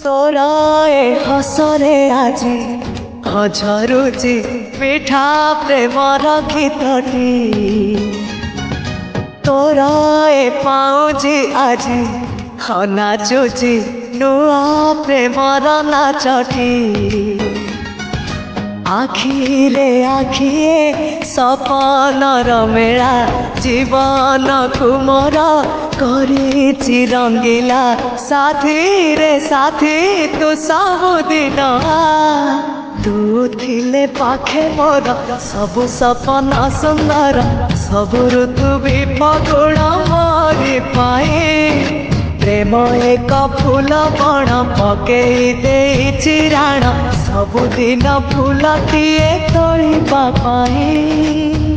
तोरा ए हसरे आजी झरुची मिठा प्रेमर गीतटी तोरा ए पाउजी आजी नाचुची नुआ प्रेमर नाचटी आखिरे आखिए सपनर मेला जीवन को मोर करिछि रंगीला साथी रे साथी तू सबुदिन तू थिले पाखे मोर सबु सपन सुंदर सबु ऋतु भी फगुण मोरी पाए प्रेम एक फूल बण पकई देइछि राण सबुदिन फूलटिए तोड़िबा पाए।